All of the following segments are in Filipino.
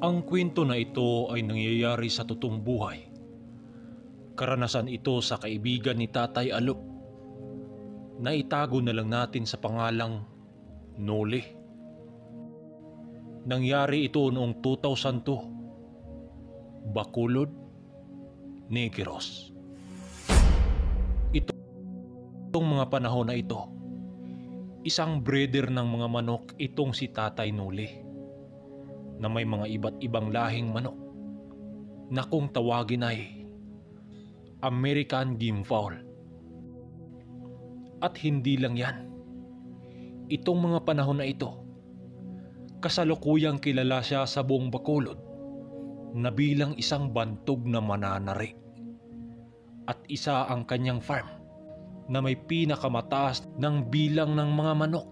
Ang kwento na ito ay nangyayari sa totoong buhay. Karanasan ito sa kaibigan ni Tatay Alok na itago na lang natin sa pangalang Noli. Nangyari ito noong 2002, Bacolod, Negros. Itong mga panahon na ito, isang breeder ng mga manok itong si Tatay Noli na may mga iba't ibang lahing manok na kung tawagin ay American Game Fowl. At hindi lang yan. Itong mga panahon na ito, kasalukuyang kilala siya sa buong Bacolod na bilang isang bantog na mananari. At isa ang kanyang farm na may pinakamataas ng bilang ng mga manok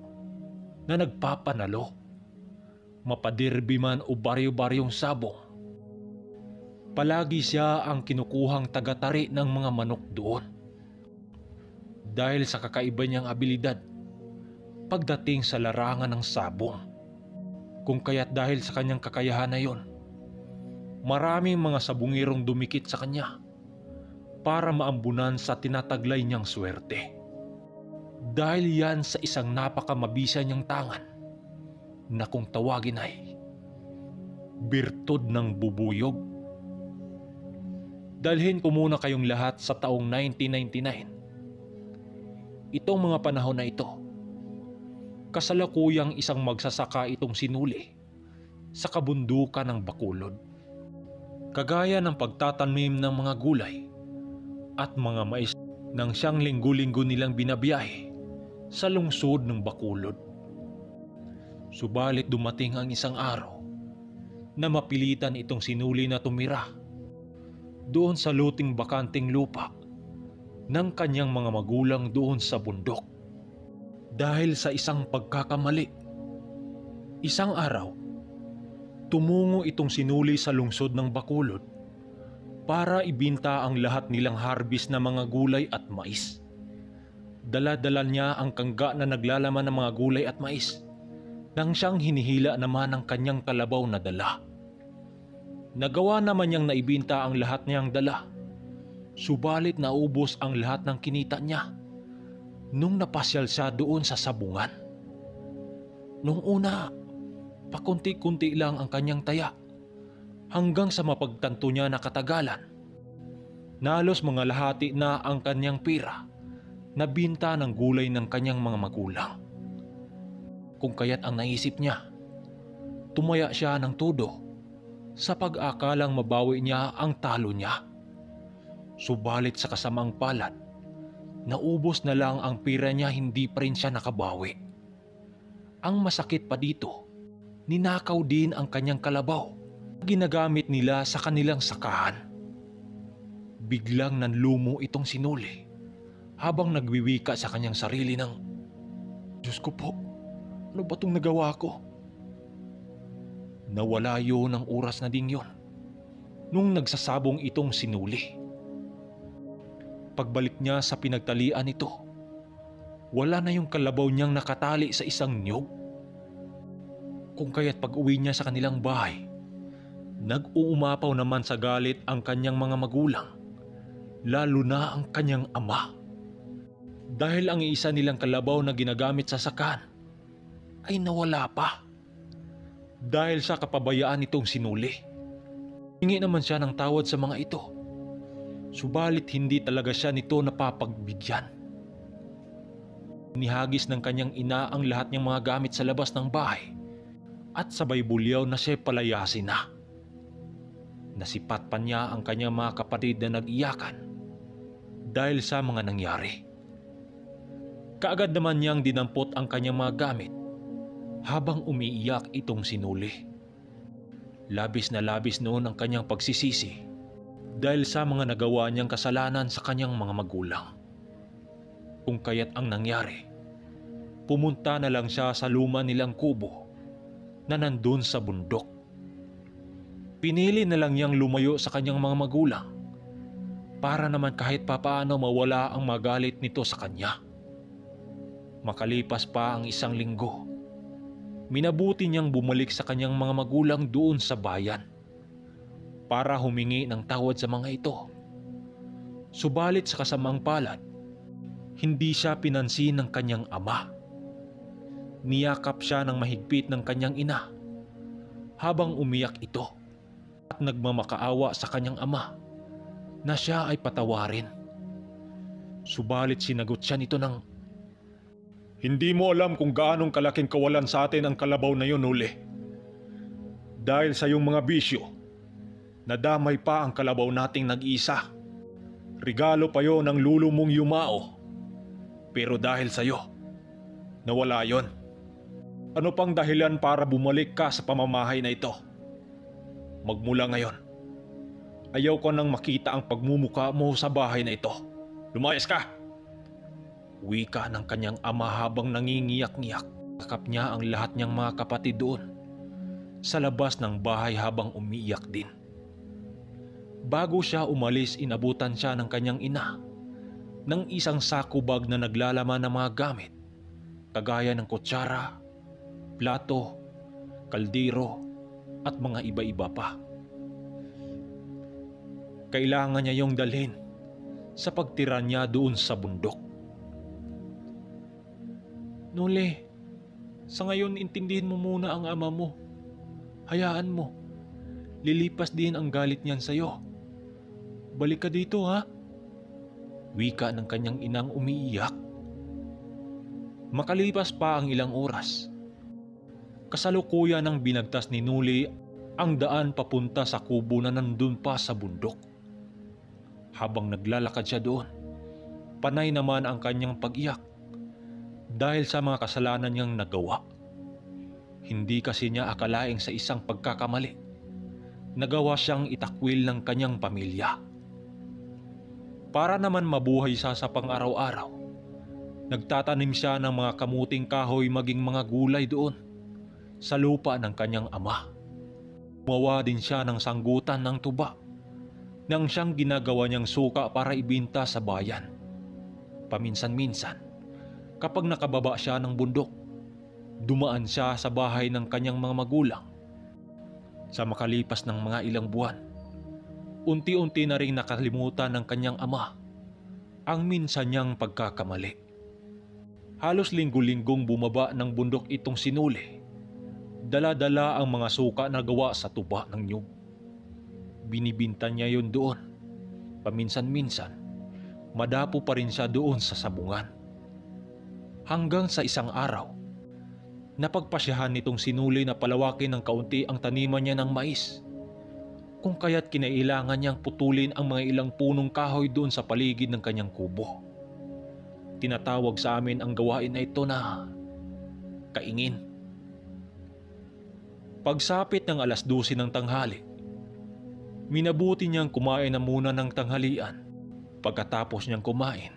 na nagpapanalo. Mapaderby man o baryo-baryong sabong, palagi siya ang kinukuhang tagatari ng mga manok doon. Dahil sa kakaiba niyang abilidad pagdating sa larangan ng sabong. Kung kaya't dahil sa kanyang kakayahan na yon, maraming mga sabungirong dumikit sa kanya para maambunan sa tinataglay niyang swerte. Dahil yan sa isang napakamabisa niyang tangan na kung tawagin ay birtud ng bubuyog. Dalhin ko muna kayong lahat sa taong 1999. Itong mga panahon na ito, kasalukuyang isang magsasaka itong si Noli sa kabundukan ng Bacolod. Kagaya ng pagtatanim ng mga gulay at mga mais nang siyang linggo-linggo nilang binabiyahe sa lungsod ng Bacolod. Subalit dumating ang isang araw na mapilitan itong si Noli na tumira doon sa luting bakanting lupa ng kanyang mga magulang doon sa bundok. Dahil sa isang pagkakamali, isang araw, tumungo itong si Noli sa lungsod ng Bacolod para ibinta ang lahat nilang harvest na mga gulay at mais. Dala-dala niya ang kangga na naglalaman ng mga gulay at mais nang siyang hinihila naman ang kanyang kalabaw na dala. Nagawa naman niyang naibinta ang lahat niyang dala, subalit naubos ang lahat ng kinita niya nung napasyal siya doon sa sabungan. Nung una, pakunti-kunti lang ang kanyang taya hanggang sa mapagtanto niya na katagalan, nalos mga lahati na ang kanyang pira na binta ng gulay ng kanyang mga magulang. Kung kaya't ang naisip niya, tumaya siya ng todo sa pag-akalang mabawi niya ang talo niya. Subalit sa kasamang palad, naubos na lang ang pira niya, hindi pa rin siya nakabawi. Ang masakit pa dito, ninakaw din ang kanyang kalabaw na ginagamit nila sa kanilang sakahan. Biglang nanlumo itong si Noli habang nagwiwika sa kanyang sarili ng, "Diyos ko po, ano ba itong nagawa ko?" Nawala yun ang oras na ding yun nung nagsasabong itong si Noli. Pagbalik niya sa pinagtalian nito, wala na yung kalabaw niyang nakatali sa isang niyog. Kung kaya't pag-uwi niya sa kanilang bahay, nag-uumapaw naman sa galit ang kanyang mga magulang, lalo na ang kanyang ama. Dahil ang isa nilang kalabaw na ginagamit sa sakahan ay nawala pa. Dahil sa kapabayaan nitong si Noli, hingi naman siya ng tawad sa mga ito. Subalit hindi talaga siya nito napapagbigyan. Nihagis ng kanyang ina ang lahat niyang mga gamit sa labas ng bahay at sabay bulyaw na siya palayasin na. Nasipat pa niya ang kanyang mga kapatid na nag-iyakan dahil sa mga nangyari. Kaagad naman niyang dinampot ang kanyang mga gamit habang umiiyak itong si Noli. Labis na labis noon ang kanyang pagsisisi dahil sa mga nagawa niyang kasalanan sa kanyang mga magulang. Kung kaya't ang nangyari, pumunta na lang siya sa luma nilang kubo na nandun sa bundok. Pinili na lang niyang lumayo sa kanyang mga magulang para naman kahit papaano mawala ang magalit nito sa kanya. Makalipas pa ang 1 linggo, minabuti niyang bumalik sa kanyang mga magulang doon sa bayan para humingi ng tawad sa mga ito. Subalit sa kasamang palad, hindi siya pinansin ng kanyang ama. Niyakap siya ng mahigpit ng kanyang ina habang umiyak ito at nagmamakaawa sa kanyang ama na siya ay patawarin. Subalit sinagot siya nito ng, "Hindi mo alam kung gaanong kalaking kawalan sa atin ang kalabaw na yun, Uli. Dahil sa iyong mga bisyo, nadamay pa ang kalabaw nating nag-isa. Regalo pa yon ng lulo mong Yumao. Pero dahil sa iyo, nawala yon. Ano pang dahilan para bumalik ka sa pamamahay na ito? Magmula ngayon, ayaw ko nang makita ang pagmumukha mo sa bahay na ito. Lumayas ka!" Wika ng kanyang ama habang nangingiyak-ngiyak. Kakap niya ang lahat niyang mga kapatid doon sa labas ng bahay habang umiiyak din. Bago siya umalis, inabutan siya ng kanyang ina ng isang sako bag na naglalaman ng mga gamit kagaya ng kutsara, plato, kaldero at mga iba-iba pa. Kailangan niya yung dalhin sa pagtira niya doon sa bundok. "Nole, sa ngayon intindihin mo muna ang ama mo. Hayaan mo. Lilipas din ang galit niyan sa'yo. Balik ka dito, ha?" Wika ng kanyang inang umiiyak. Makalipas pa ang ilang oras, kasalukuyan ng binagtas ni Nuli ang daan papunta sa kubo na nandun pa sa bundok. Habang naglalakad siya doon, panay naman ang kanyang pag-iyak dahil sa mga kasalanan niyang nagawa. Hindi kasi niya akalaing sa isang pagkakamali, nagawa siyang itakwil ng kanyang pamilya. Para naman mabuhay siya sa pang-araw-araw, nagtatanim siya ng mga kamuting kahoy maging mga gulay doon sa lupa ng kanyang ama. Gumawa din siya ng sanggutan ng tuba nang siyang ginagawa niyang suka para ibinta sa bayan. Paminsan-minsan, kapag nakababa siya ng bundok, dumaan siya sa bahay ng kanyang mga magulang. Sa makalipas ng mga ilang buwan, unti-unti na ring nakalimutan ng kanyang ama ang minsan niyang pagkakamali. Halos linggo-linggong bumaba ng bundok itong sinuli. Dala-dala ang mga suka na gawa sa tuba ng nyug. Binibinta niya yun doon. Paminsan-minsan, madapo pa rin siya doon sa sabungan. Hanggang sa isang araw, napagpasyahan nitong sinuli na palawakin ng kaunti ang taniman niya ng mais. Kung kaya't kinailangan niyang putulin ang mga ilang punong kahoy doon sa paligid ng kanyang kubo. Tinatawag sa amin ang gawain na ito na kaingin. Pagsapit ng 12:00 ng tanghali, minabuti niyang kumain na muna ng tanghalian. Pagkatapos niyang kumain,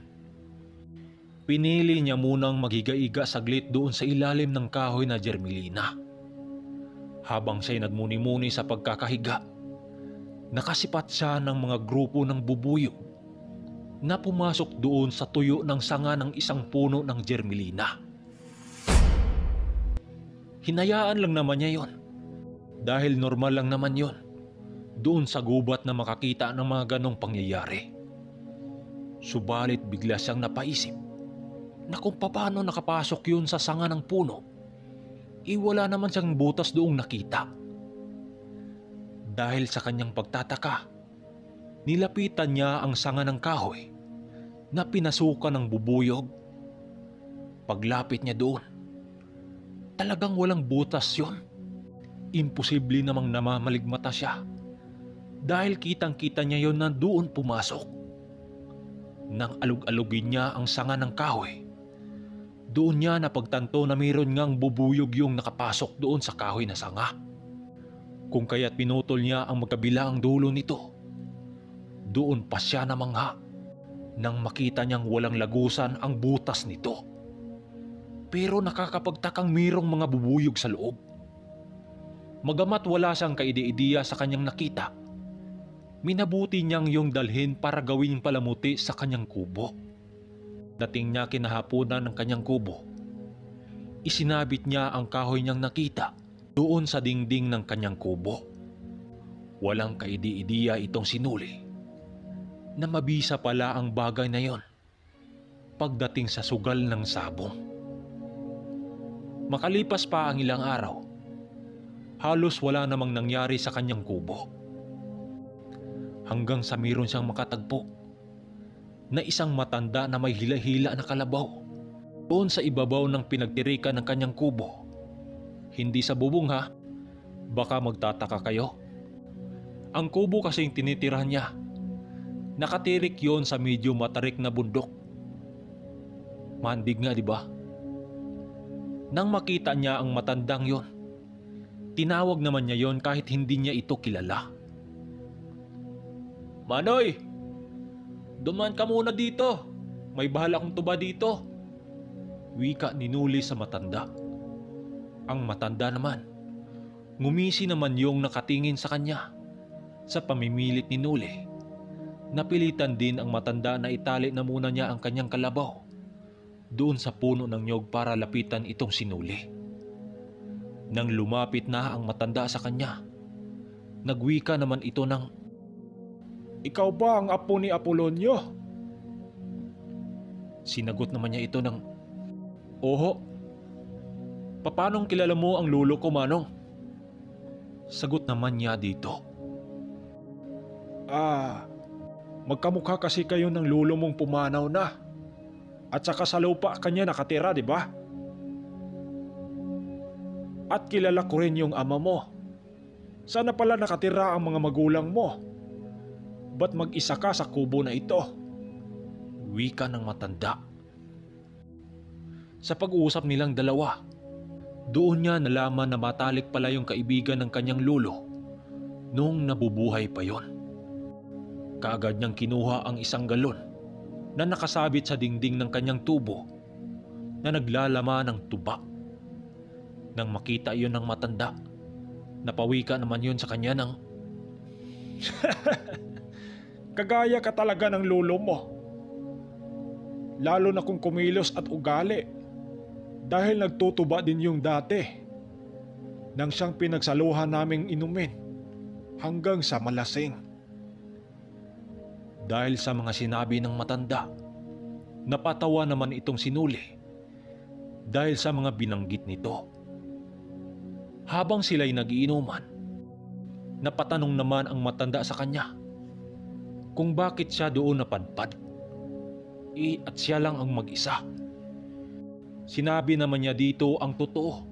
pinili niya munang maghiga-higa saglit doon sa ilalim ng kahoy na germelina. Habang siya'y nagmuni-muni sa pagkakahiga, nakasipat siya ng mga grupo ng bubuyog na pumasok doon sa tuyo ng sanga ng isang puno ng germelina. Hinayaan lang naman niya yon dahil normal lang naman yon doon sa gubat na makakita ng mga ganong pangyayari. Subalit bigla siyang napaisip na kung paano nakapasok yun sa sanga ng puno, wala naman siyang butas doong nakita. Dahil sa kanyang pagtataka, nilapitan niya ang sanga ng kahoy na pinasukan ng bubuyog. Paglapit niya doon, talagang walang butas yun. Imposible namang namamaligmata siya dahil kitang-kita niya yon na doon pumasok. Nang alug-alugin niya ang sanga ng kahoy, doon niya napagtanto na mayroon ngang bubuyog yung nakapasok doon sa kahoy na sanga. Kung kaya't pinutol niya ang magkabilang dulo nito. Doon pa siya namangha nang makita niyang walang lagusan ang butas nito. Pero nakakapagtakang mayroong mga bubuyog sa loob. Magamat wala siyang kaide-ideya sa kanyang nakita, minabuti niyang yung dalhin para gawing palamuti sa kanyang kubo. Dating niya kinahapunan ng kanyang kubo, Isinabit niya ang kahoy niyang nakita doon sa dingding ng kanyang kubo. Walang kaidi-idiya itong sinuli na mabisa pala ang bagay na yon pagdating sa sugal ng sabong. Makalipas pa ang ilang araw, halos wala namang nangyari sa kanyang kubo. Hanggang sa mayroon siyang makatagpo na isang matanda na may hila-hila na kalabaw doon sa ibabaw ng pinagtirikan ng kanyang kubo. Hindi sa bubong ha, baka magtataka kayo. Ang kubo kasing tinitirahan niya, nakatirik yon sa medyo matarik na bundok. Mandig nga, di ba? Nang makita niya ang matandang yon, tinawag naman niya yon kahit hindi niya ito kilala. "Manoy! Dumaan ka muna dito. May bahala akong tuba dito." Wika ni Nuli sa matanda. Ang matanda naman, ngumisi naman yung nakatingin sa kanya. Sa pamimilit ni Nuli, napilitan din ang matanda na itali na muna niya ang kanyang kalabaw doon sa puno ng nyog para lapitan itong si Nuli. Nang lumapit na ang matanda sa kanya, nagwika naman ito ng, "Ikaw ba ang apo ni Apolonio?" Sinagot naman niya ito ng, "Oho." "Papanong kilala mo ang lolo ko, Manong?" Sagot naman niya dito. Magkamukha kasi kayo ng lolo mong pumanaw na. At saka sa lupa kanya nakatira, di ba? At kilala ko rin yung ama mo. Sana pala nakatira ang mga magulang mo. Ba't mag-isa ka sa kubo na ito?" Wika ng matanda. Sa pag-uusap nilang dalawa, doon niya nalaman na matalik pala yung kaibigan ng kanyang lolo noong nabubuhay pa yon. Kaagad niyang kinuha ang isang galon na nakasabit sa dingding ng kanyang tubo na naglalaman ng tuba. Nang makita iyon ng matanda, napawika naman yun sa kanya ng, "Kagaya ka talaga ng lolo mo. Lalo na kung kumilos at ugali. Dahil nagtutuba din yung dati. Nang siyang pinagsaluhan naming inumin hanggang sa malasing." Dahil sa mga sinabi ng matanda, napatawa naman itong si Nuli dahil sa mga binanggit nito. Habang sila'y nagiinuman, napatanong naman ang matanda sa kanya kung bakit siya doon napadpad. At siya lang ang mag-isa. Sinabi naman niya dito ang totoo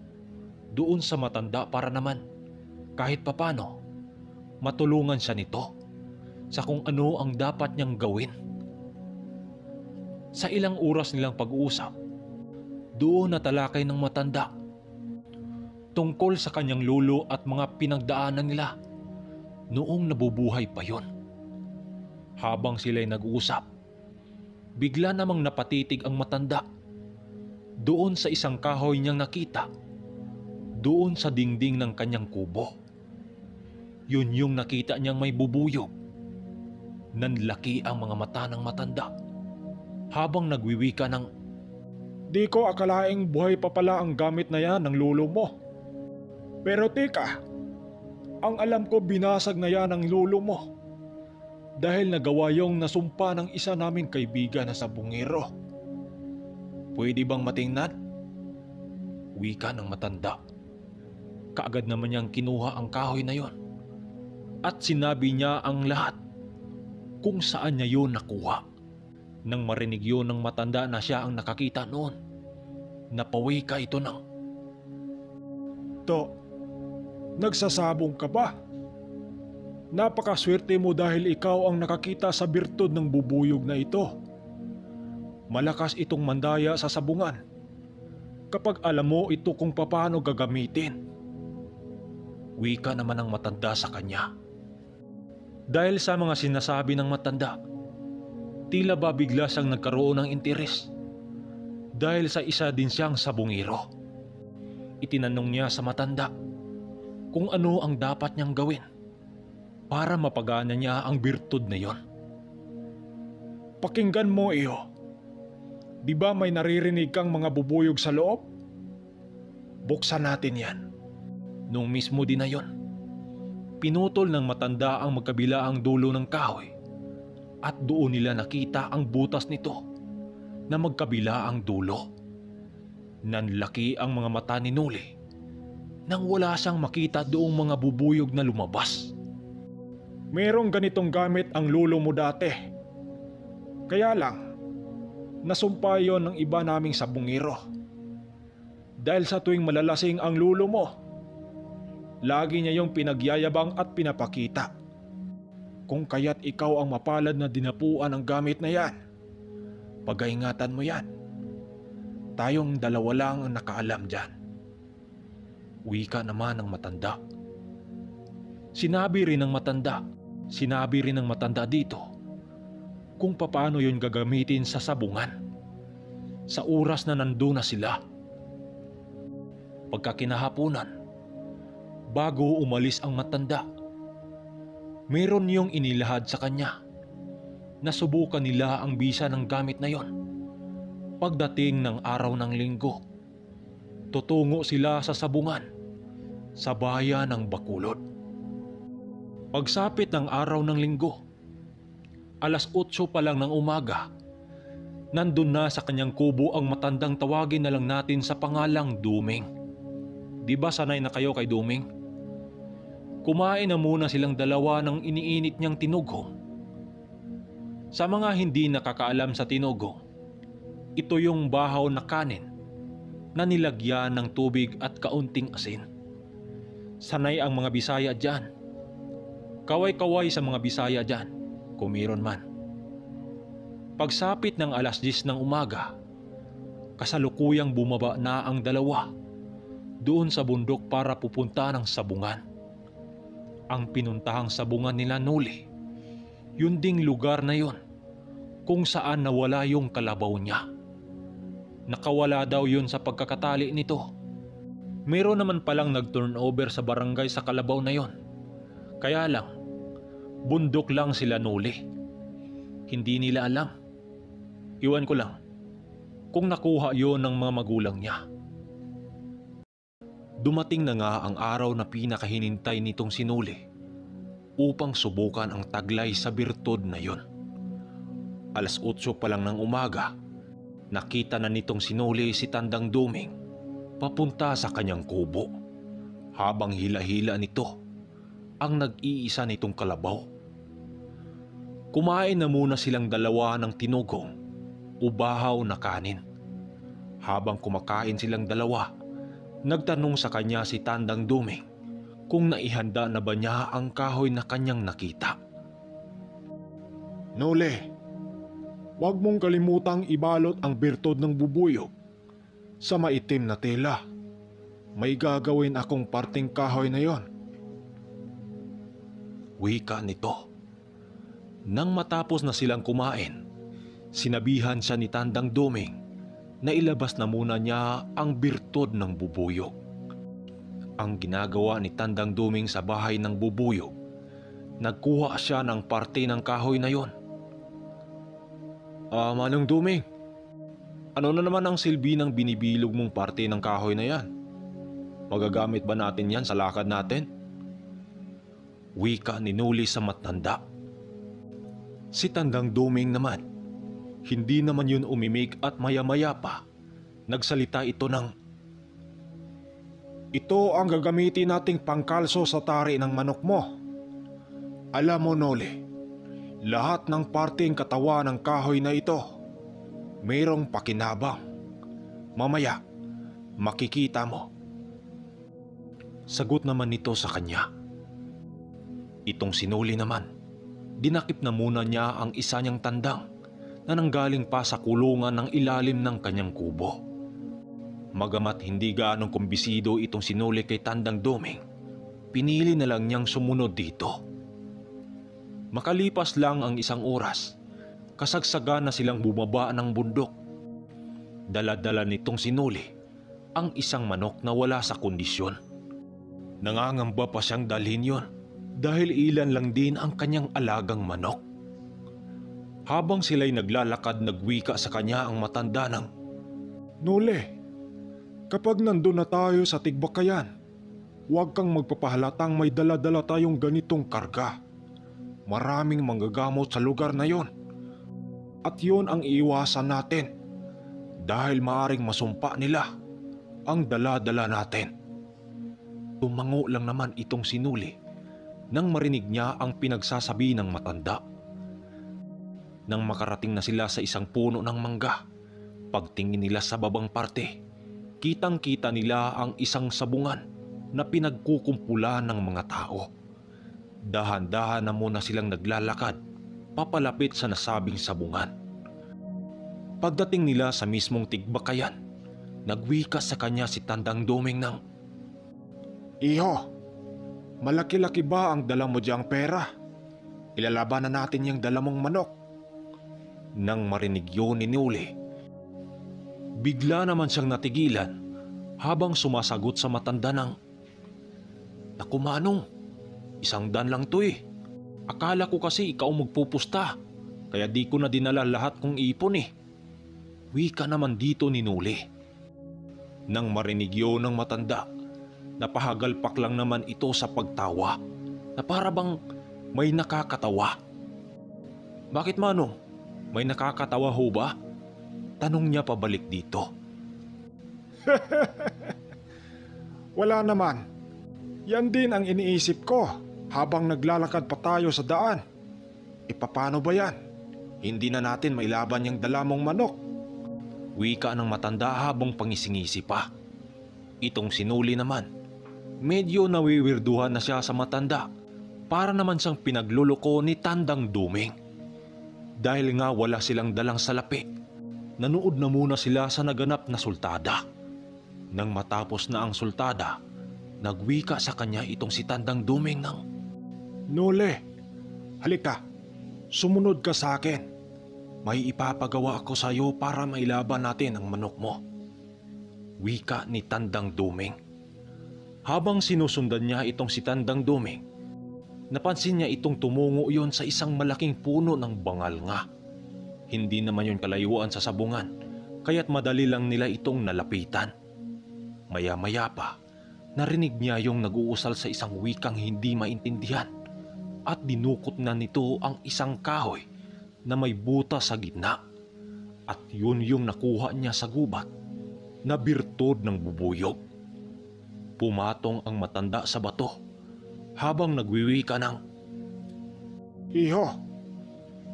doon sa matanda para naman kahit papano matulungan siya nito sa kung ano ang dapat niyang gawin. Sa ilang oras nilang pag-uusap, doon natalakay ng matanda tungkol sa kanyang lolo at mga pinagdaanan nila noong nabubuhay pa yon. Habang sila'y nag-uusap, bigla namang napatitig ang matanda doon sa isang kahoy niyang nakita doon sa dingding ng kanyang kubo. Yun yung nakita niyang may bubuyog. Nanlaki ang mga mata ng matanda habang nagwiwika ng, "Di ko akalaing buhay pa pala ang gamit na yan ng lolo mo. Pero teka, ang alam ko binasag na yan ng lolo mo dahil nagawa yung nasumpa ng isa naming kaibigan na sabungero. Pwede bang matingnan?" Wika ng matanda. Kaagad naman niyang kinuha ang kahoy na yon at sinabi niya ang lahat kung saan niya yun nakuha. Nang marinig yun ng matanda na siya ang nakakita noon, napawika ito ng, "To, nagsasabong ka ba? Napakaswerte mo dahil ikaw ang nakakita sa birtud ng bubuyog na ito. Malakas itong mandaya sa sabungan kapag alam mo ito kung paano gagamitin." Wika naman ng matanda sa kanya. Dahil sa mga sinasabi ng matanda, tila ba bigla siyang nagkaroon ng interes dahil sa isa din siyang sabungero. Itinanong niya sa matanda kung ano ang dapat niyang gawin para mapagana niya ang birtud na yon. "Pakinggan mo, iyo. Di ba may naririnig kang mga bubuyog sa loob? Buksan natin yan. Nung mismo din na yon, pinutol ng matanda ang magkabilaang dulo ng kahoy at doon nila nakita ang butas nito na magkabilaang dulo. Nanlaki ang mga mata ni Noli nang wala siyang makita doong mga bubuyog na lumabas. Merong ganitong gamit ang lulo mo dati. Kaya lang, nasumpa yon ng iba naming sabungero. Dahil sa tuwing malalasing ang lulo mo, lagi niya yung pinagyayabang at pinapakita. Kung kaya't ikaw ang mapalad na dinapuan ang gamit na yan, pag-ingatan mo yan. Tayong dalawa lang ang nakaalam dyan. Wika naman ng matanda. Sinabi rin ng matanda dito kung paano yun gagamitin sa sabungan sa oras na nandun na sila. Pagkakinahaponan, bago umalis ang matanda, meron yung inilahad sa kanya na subukan nila ang bisa ng gamit na yon. Pagdating ng araw ng linggo, tutungo sila sa sabungan sa bayan ng Bacolod. Pagsapit ng araw ng linggo, 8:00 pa lang ng umaga, nandun na sa kanyang kubo ang matandang tawagin na lang natin sa pangalang Duming. Di ba sanay na kayo kay Duming? Kumain na muna silang dalawa ng iniinit niyang tinugong. Sa mga hindi nakakaalam sa tinugong, ito yung bahaw na kanin na nilagyan ng tubig at kaunting asin. Sanay ang mga Bisaya dyan. Kaway-kaway sa mga Bisaya dyan, kung meron man. Pagsapit ng 10:00 ng umaga, kasalukuyang bumaba na ang dalawa doon sa bundok para pupunta ng sabungan. Ang pinuntahang sabungan nila Noli, yun ding lugar na yun kung saan nawala yung kalabaw niya. Nakawala daw yun sa pagkakatali nito. Meron naman palang nag-turnover sa barangay sa kalabaw na yon. Kaya lang, bundok lang sila Noli. Hindi nila alam. Iwan ko lang kung nakuha yon ng mga magulang niya. Dumating na nga ang araw na pinakahinintay nitong si Noli upang subukan ang taglay sa birtod na yon. 8:00 pa lang ng umaga, nakita na nitong si Noli si Tandang Duming papunta sa kanyang kubo habang hila-hila nito ang nag-iisa nitong kalabaw. Kumain na muna silang dalawa ng tinugong o bahaw na kanin. Habang kumakain silang dalawa, nagtanong sa kanya si Tandang Duming kung naihanda na ba niya ang kahoy na kanyang nakita. Noli, huwag mong kalimutang ibalot ang birtod ng bubuyog sa maitim na tela. May gagawin akong parting kahoy na yon. Wika nito. Nang matapos na silang kumain, sinabihan siya ni Tandang Duming na ilabas na muna niya ang birtod ng bubuyog. Ang ginagawa ni Tandang Duming sa bahay ng bubuyog, nagkuha siya ng parte ng kahoy na yon. Manong Duming, ano na naman ang silbi ng binibilog mong parte ng kahoy na yan? Magagamit ba natin yan sa lakad natin? Wika ni Noli sa matanda. Si Tandang Duming naman, hindi naman yun umimik at maya-maya pa, nagsalita ito ng, Ito ang gagamitin nating pangkalso sa tari ng manok mo. Alam mo Noli, lahat ng parteng katawan ng kahoy na ito, mayroong pakinabang. Mamaya, makikita mo. Sagot naman nito sa kanya. Itong si Noli naman, dinakip na muna niya ang isa niyang tandang na nanggaling pa sa kulungan ng ilalim ng kanyang kubo. Magamat hindi gaanong kumbisido itong si Noli kay Tandang Duming, pinili na lang niyang sumunod dito. Makalipas lang ang 1 oras, kasagsagan na silang bumaba ng bundok. Dala-dala nitong si Noli ang isang manok na wala sa kondisyon. Nangangamba pa siyang dalhin yon dahil ilan lang din ang kanyang alagang manok. Habang sila'y naglalakad, nagwika sa kanya ang matanda ng, Noli, Kapag nandun na tayo sa Tigbakayan, huwag kang magpapahalatang may dala-dala tayong ganitong karga. Maraming manggagamot sa lugar na yon. At yun ang iiwasan natin dahil maaring masumpa nila ang dala-dala natin. Tumango lang naman itong sinuli nang marinig niya ang pinagsasabi ng matanda. Nang makarating na sila sa isang puno ng mangga, pagtingin nila sa babang parte, kitang-kita nila ang isang sabungan na pinagkukumpulan ng mga tao. Dahan-dahan na muna silang naglalakad papalapit sa nasabing sabungan. Pagdating nila sa mismong Tigbakayan, nagwika sa kanya si Tandang Duming ng, "Iho, malaki-laki ba ang dala mo diyang pera? Ilalaban na natin yung dala mong manok." Nang marinig yun ni Nuli, bigla naman siyang natigilan habang sumasagot sa matanda ng, "Naku Manong, 100 lang to eh. Akala ko kasi ikaw magpupusta, kaya di ko na dinala lahat kong ipon eh." Wika naman dito ni Nuli. Nang marinig yun ng matanda, napahagalpak lang naman ito sa pagtawa na para bang may nakakatawa. "Bakit Manong? May nakakatawa ho ba?" Tanong niya pabalik dito. "Wala naman. Yan din ang iniisip ko habang naglalakad pa tayo sa daan. Paano ba yan? Hindi na natin mailaban yung dala mong manok." Wika ng matanda habang pangisingisi pa. Itong sinuli naman, medyo nawiwirduhan na siya sa matanda para naman siyang pinagluloko ni Tandang Duming. Dahil nga wala silang dalang salapi, nanood na muna sila sa naganap na sultada. Nang matapos na ang sultada, nagwika sa kanya itong si Tandang Duming ng, "Nuli, halika. Sumunod ka sa akin. May ipapagawa ako sa iyo para mailaban natin ang manok mo." Wika ni Tandang Duming. Habang sinusundan niya itong si Tandang Duming, napansin niya itong tumungo yon sa isang malaking puno ng bangal nga. Hindi naman yon kalayuan sa sabungan, kaya't madali lang nila itong nalapitan. Maya-maya pa, narinig niya yung nag-uusal sa isang wikang hindi maintindihan at dinukot na nito ang isang kahoy na may butas sa gitna. At yun yung nakuha niya sa gubat na birtod ng bubuyog. Pumatong ang matanda sa bato habang nagwiwika ng, "Iho,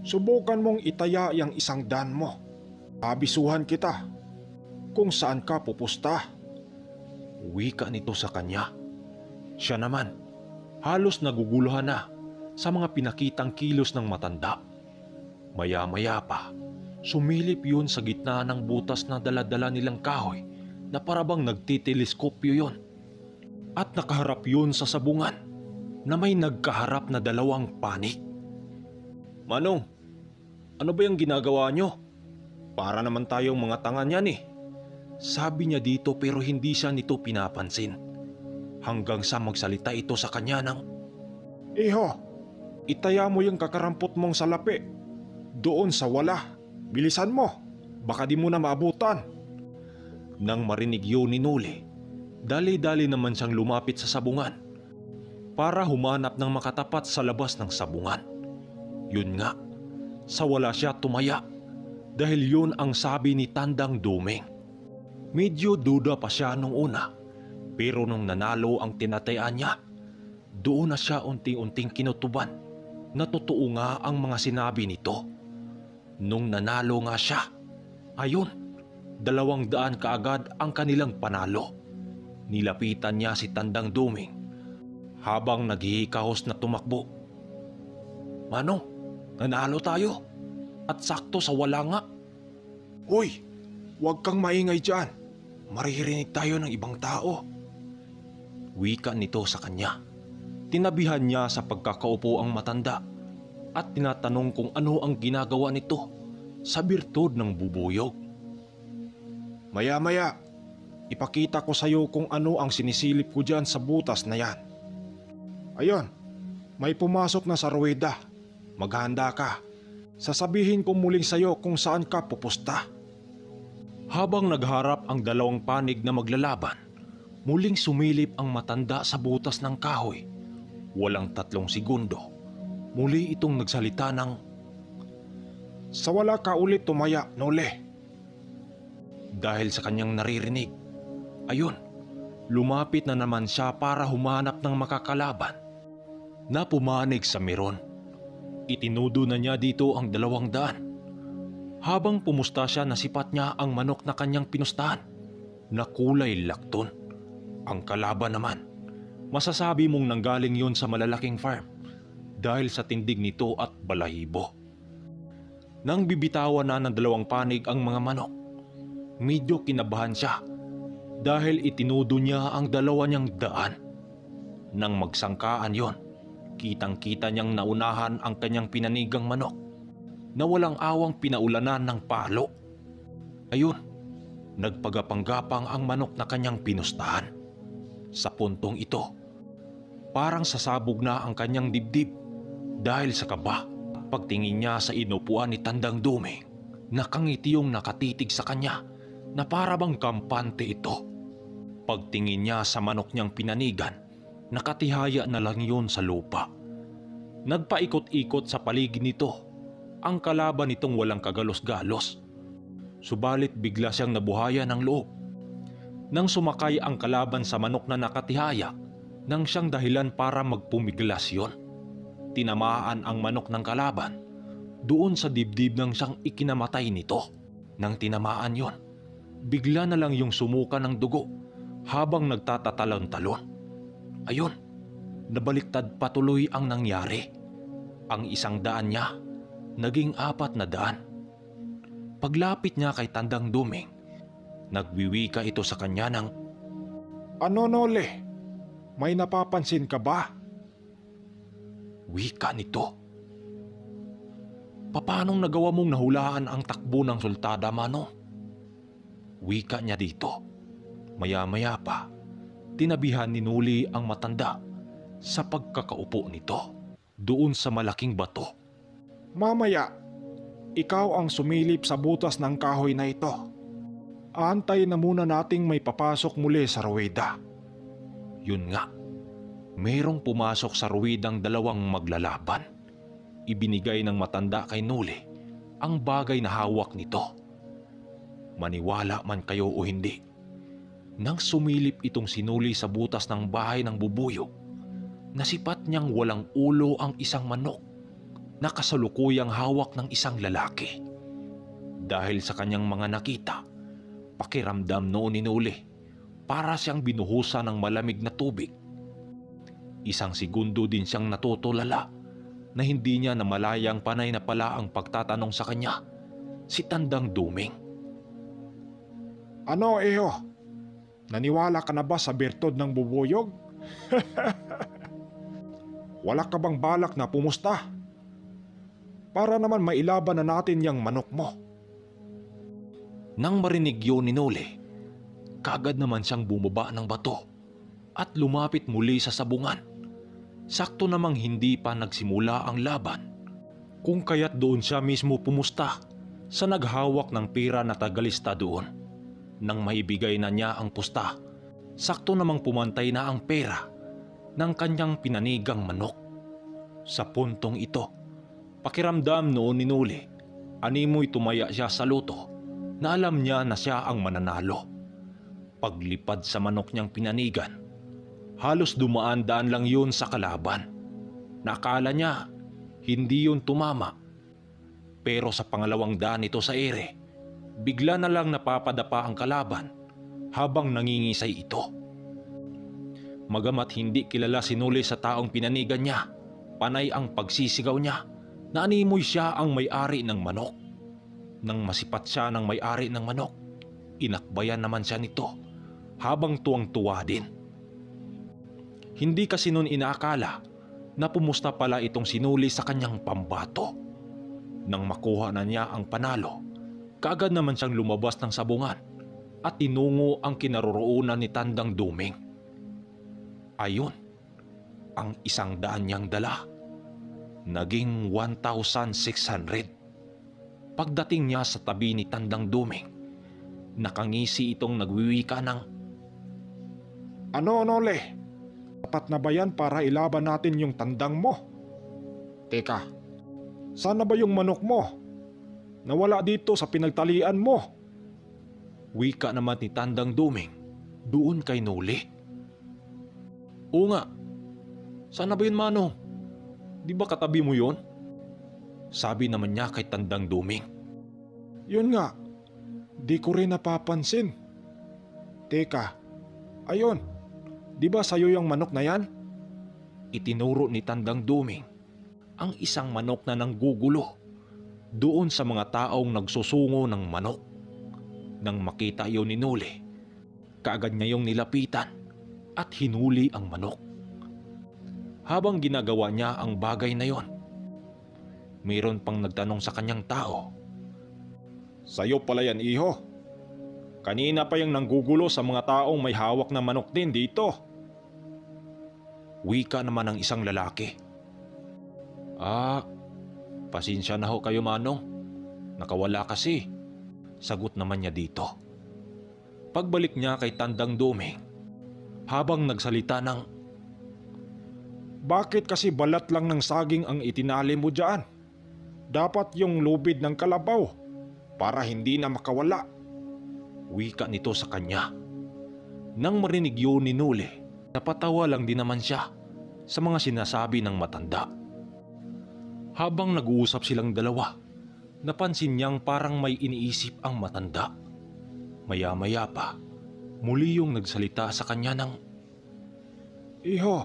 subukan mong itaya yung isang daan mo. Abisuhan kita kung saan ka pupusta." Wika nito sa kanya. Siya naman, halos naguguluhan na sa mga pinakitang kilos ng matanda. Maya-maya pa, sumilip yun sa gitna ng butas na dala-dala nilang kahoy na parabang nagtiteleskopyo yun. At nakaharap yun sa sabungan na may nagkaharap na 2 panik. "Manong, ano ba yung ginagawa nyo? Para naman tayong mga tanga niyan eh." Sabi niya dito pero hindi siya nito pinapansin. Hanggang sa magsalita ito sa kanya ng, "Iho, itaya mo yung kakarampot mong salapi doon sa wala. Bilisan mo, baka di mo na maabutan." Nang marinig yun ni Nuli, dali-dali naman siyang lumapit sa sabungan para humanap ng makatapat sa labas ng sabungan. Yun nga, sa wala siya tumaya dahil yun ang sabi ni Tandang Duming. Medyo duda pa siya nung una, pero nung nanalo ang tinatayaan niya, doon na siya unti-unting kinutuban na totoo nga ang mga sinabi nito. Nung nanalo nga siya, ayun, 200 kaagad ang kanilang panalo. Nilapitan niya si Tandang Duming habang naghihikahos na tumakbo. "Manong, nanalo tayo at sakto sa wala nga." "Hoy, huwag kang maingay dyan. Maririnig tayo ng ibang tao." Wika nito sa kanya. Tinabihan niya sa pagkakaupo ang matanda at tinatanong kung ano ang ginagawa nito sa birtod ng bubuyog. "Maya-maya, ipakita ko sa iyo kung ano ang sinisilip ko dyan sa butas na yan. Ayon, may pumasok na sa ruweda. Maghanda ka. Sasabihin ko muling sa iyo kung saan ka pupusta." Habang nagharap ang dalawang panig na maglalaban, muling sumilip ang matanda sa butas ng kahoy. Walang 3 segundo, muli itong nagsalita ng, Sa wala ka ulit tumaya, Nole. dahil sa kanyang naririnig, ayun, lumapit na naman siya para humanap ng makakalaban na pumanig sa meron. Itinudo na niya dito ang 200. Habang pumusta siya, nasipat niya ang manok na kanyang pinustahan na kulay lakton. Ang kalaban naman, masasabi mong nanggaling yun sa malalaking farm dahil sa tindig nito at balahibo. Nang bibitawan na ng 2 panig ang mga manok, medyo kinabahan siya dahil itinudo niya ang 2 niyang daan. Nang magsangkaan yon, kitang-kita niyang naunahan ang kanyang pinanigang manok na walang awang pinaulanan ng palo. Ayun, nagpagapang-gapang ang manok na kanyang pinustahan. Sa puntong ito, parang sasabog na ang kanyang dibdib dahil sa kaba. Pagtingin niya sa inupuan ni Tandang Duming, nakangiti yung nakatitig sa kanya na para bang kampante ito. Pagtingin niya sa manok niyang pinanigan, nakatihaya na lang yun sa lupa. Nagpaikot-ikot sa paligid nito ang kalaban nitong walang kagalos-galos. Subalit bigla siyang nabuhayan ng loob. Nang sumakay ang kalaban sa manok na nakatihaya, nang siyang dahilan para magpumiglas yun. Tinamaan ang manok ng kalaban doon sa dibdib ng siyang ikinamatay nito. Nang tinamaan yon, bigla na lang yung sumuka ng dugo habang nagtatatalon-talon. Ayun, nabaliktad patuloy ang nangyari. Ang 100 niya, naging 400. Paglapit niya kay Tandang Duming, nagwiwika ito sa kanya ng, Ano, Nole? May napapansin ka ba? wika nito. Papanong nagawa mong nahulaan ang takbo ng sultada, Manong? Wika niya dito. Maya-maya pa, tinabihan ni Nuli ang matanda sa pagkakaupo nito doon sa malaking bato. Mamaya, ikaw ang sumilip sa butas ng kahoy na ito. Aantay na muna nating may papasok muli sa ruweda. Yun nga, mayroong pumasok sa ruwidang 2 maglalaban. Ibinigay ng matanda kay Nuli ang bagay na hawak nito. Maniwala man kayo o hindi, nang sumilip itong sinuli sa butas ng bahay ng bubuyog, nasipat niyang walang ulo ang isang manok na kasalukuyang hawak ng isang lalaki. Dahil sa kanyang mga nakita, pakiramdam noon ni Nuli para siyang binuhusan ng malamig na tubig. 1 segundo din siyang natutulala na hindi niya namalayang panay na pala ang pagtatanong sa kanya, si Tandang Duming. Ano, Eho? Naniwala ka na ba sa bertod ng bubuyog? Wala ka bang balak na pumusta? Para naman mailaban na natin yang manok mo. Nang marinig yun ni Noli, kagad naman siyang bumaba ng bato at lumapit muli sa sabungan. Sakto namang hindi pa nagsimula ang laban, kung kaya't doon siya mismo pumusta sa naghawak ng pira na tagalista doon. Nang maibigay na niya ang pusta, sakto namang pumantay na ang pera ng kanyang pinanigang manok. Sa puntong ito, pakiramdam noon ni Noli, animoy tumaya siya sa luto na alam niya na siya ang mananalo. Paglipad sa manok niyang pinanigan, halos dumaan-daan lang yun sa kalaban. Nakala niya hindi yun tumama, pero sa pangalawang daan nito sa ere, bigla na lang napapadapa ang kalaban habang nangingisay ito. Magamat hindi kilala si Noli sa taong pinanigan niya, panay ang pagsisigaw niya na animoy siya ang may-ari ng manok. Nang masipat siya ng may-ari ng manok, inakbayan naman siya nito habang tuwang-tuwa din. Hindi kasi nun inaakala na pumusta pala itong sinuli sa kanyang pambato. Nang makuha na niya ang panalo, kaagad naman siyang lumabas ng sabungan at tinungo ang kinaroroonan ni Tandang Duming. Ayun, ang 100 niyang dala, naging 1,600. Pagdating niya sa tabi ni Tandang Duming, Nakangisi itong nagwiwika ng, Ano, Nole? Tapat na ba yan para ilaban natin yung tandang mo? Teka, saan na ba yung manok mo? Nawala dito sa pinagtalian mo. wika naman ni Tandang Duming doon kay Noli. Oo nga, saan na ba yun, Manong? Di ba katabi mo yun? Sabi naman niya kay Tandang Duming. Yun nga, di ko rin napapansin. Teka, ayun, di ba sa'yo yung manok na yan? Itinuro ni Tandang Duming ang isang manok na nanggugulo doon sa mga taong nagsusungo ng manok. Nang makita iyon ni Noli, kaagad niya yung nilapitan at hinuli ang manok. Habang ginagawa niya ang bagay na yon, mayroon pang nagtanong sa kanyang tao. Sa'yo pala yan, iho. Kanina pa yung nanggugulo sa mga taong may hawak na manok din dito. Wika naman ng isang lalaki. Pasensya na ho kayo, Manong. Nakawala kasi. Sagot naman niya dito. Pagbalik niya kay Tandang Duming, habang nagsalita ng, Bakit kasi balat lang ng saging ang itinali mo dyan? Dapat yung lubid ng kalabaw para hindi na makawala. wika nito sa kanya. Nang marinig yun ni Noli, napatawa lang din naman siya sa mga sinasabi ng matanda. Habang nag-uusap silang dalawa, napansin niyang parang may iniisip ang matanda. Maya-maya pa, muli yung nagsalita sa kanya ng, Iho,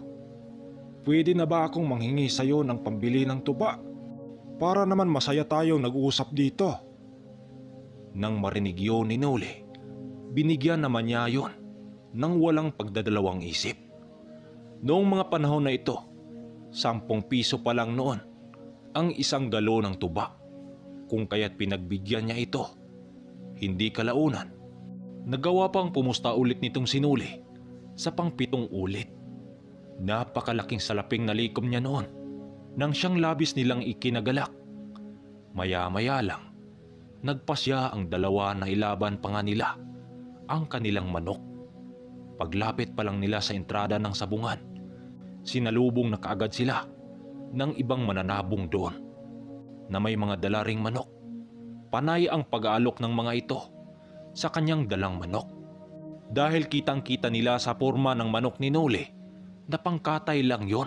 pwede na ba akong manghingi sa'yo ng pambili ng tuba? Para naman masaya tayong nag-uusap dito. Nang marinig yun ni Noli, binigyan naman niya yon nang walang pagdadalawang isip. Noong mga panahon na ito, 10 piso pa lang noon ang isang galon ng tuba. Kung kaya't pinagbigyan niya ito. Hindi kalaunan, nagawa pang pumusta ulit nitong sinuli sa pang-7 ulit. Napakalaking salaping nalikom niya noon nang siyang labis nilang ikinagalak. Maya-maya lang, nagpasya ang dalawa na ilaban pa nga nila ang kanilang manok. Paglapit pa lang nila sa entrada ng sabungan, sinalubong na kaagad sila ng ibang mananabong doon na may mga dala ring manok. Panay ang pag-aalok ng mga ito sa kanyang dalang manok. Dahil kitang-kita nila sa porma ng manok ni Noli na pangkatay lang yon.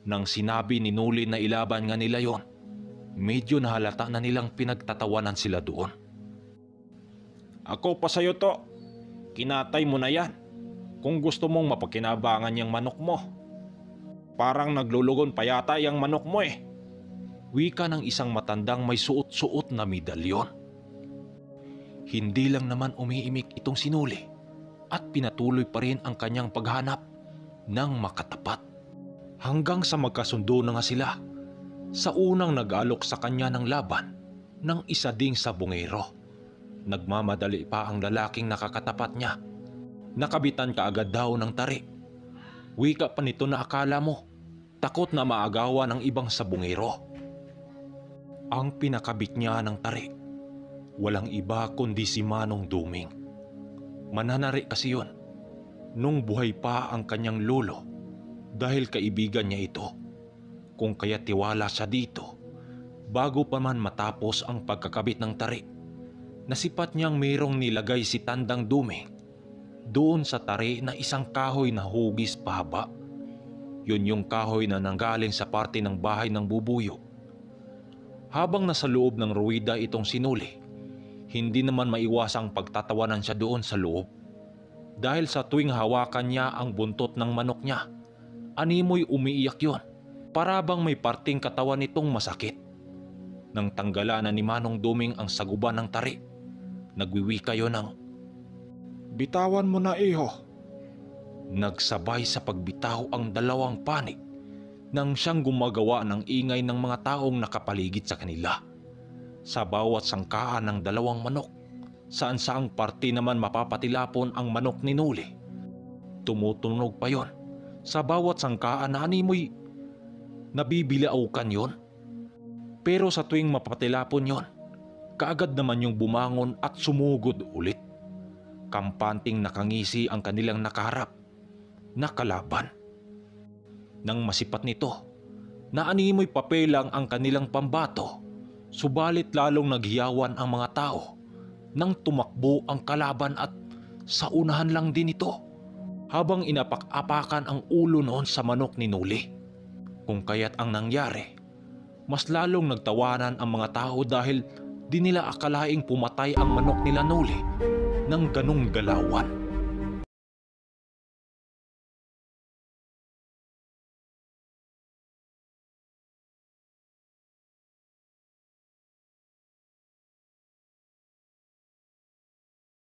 Nang sinabi ni Noli na ilaban nga nila yon, medyo nahalata na nilang pinagtatawanan sila doon. Ako pa sa'yo to. Kinatay mo na yan. Kung gusto mong mapakinabangan yung manok mo. Parang naglulugon pa yata yung manok mo eh. Wika ng isang matandang may suot-suot na medalyon. Hindi lang naman umiimik itong sinuli at pinatuloy pa rin ang kanyang paghanap ng makatapat. Hanggang sa magkasundo na nga sila sa unang nag-alok sa kanya ng laban ng isa ding sabungero. Nagmamadali pa ang lalaking nakakatapat niya. Nakabitan kaagad daw ng tari. Wika pa nito na akala mo takot na maagawa ng ibang sabungero. Ang pinakabit niya ng tari, walang iba kundi si Manong Duming. Mananari kasi yun nung buhay pa ang kanyang lolo dahil kaibigan niya ito. Kung kaya tiwala siya dito, bago pa man matapos ang pagkakabit ng tari, nasipat niyang mayroong nilagay si Tandang Duming doon sa tari na isang kahoy na hugis pahaba. Yun yung kahoy na nanggaling sa parte ng bahay ng bubuyo. Habang nasa loob ng ruwida itong sinuli, hindi naman maiwasang pagtatawanan siya doon sa loob. Dahil sa tuwing hawakan niya ang buntot ng manok niya, animoy umiiyak yon, para bang may parting katawan nitong masakit. Nang tanggalan na ni Manong Duming ang saguban ng tari, nagwiwika yon ng, Bitawan mo na, iho. Nagsabay sa pagbitaw ang dalawang panig nang siyang gumagawa ng ingay ng mga taong nakapaligid sa kanila. Sa bawat sangkaan ng dalawang manok, saan saang parte naman mapapatilapon ang manok ni Noli. Tumutunog pa yon sa bawat sangkaan na animoy nabibilaukan yon. Pero sa tuwing mapapatilapon yon, kaagad naman yung bumangon at sumugod ulit. Kampanting nakangisi ang kanilang nakaharap na kalaban. Nang masipat nito, naanimoy papelang ang kanilang pambato, subalit lalong naghiyawan ang mga tao nang tumakbo ang kalaban at sa unahan lang din ito habang inapak-apakan ang ulo noon sa manok ni Nuli. Kung kaya't ang nangyari, mas lalong nagtawanan ang mga tao dahil di nila akalaing pumatay ang manok nila Nuli ng ganong galawan.